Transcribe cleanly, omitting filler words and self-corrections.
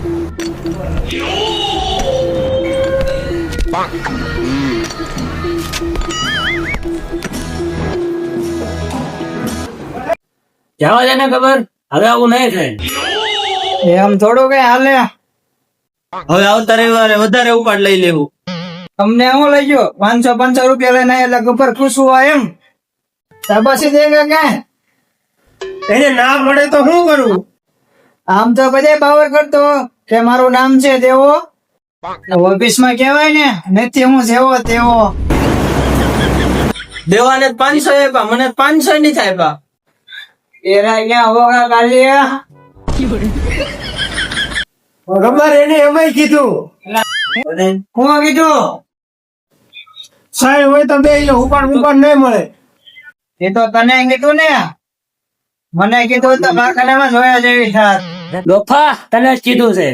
જવા દે ને ખબર, હવે આવું નહીં થાય. એમ થોડું કઈ હાલે. હવે આવતા રવિવારે વધારે ઉપાડ લઈ લેવું. તમને હું લઈ ગયો 500 રૂપિયા લઈને એટલે ગબ્બર ખુશ હોય એમ શાબાશી દેગા કે એને ના મળે તો શું કરું? આમ તો બધે બાવર કરતો કે મારું નામ છે દેવો, ઓફિસ માં કેવાય ને નથી હું જેવો તેવો. દેવાને 500 આપ્યા, મને 500 નહીં આપ્યા. એરા ક્યાં હોગા કાલિયા ખબર એને એમય કીધું. હું કીધું સાહેબ હોય તો બે ઉપાડ નહીં મળે. એ તો તને કીધું ને, મને કીધું તો કારખાનામાં જોયા જેવી થાત. લોફા તને જ કીધું છે.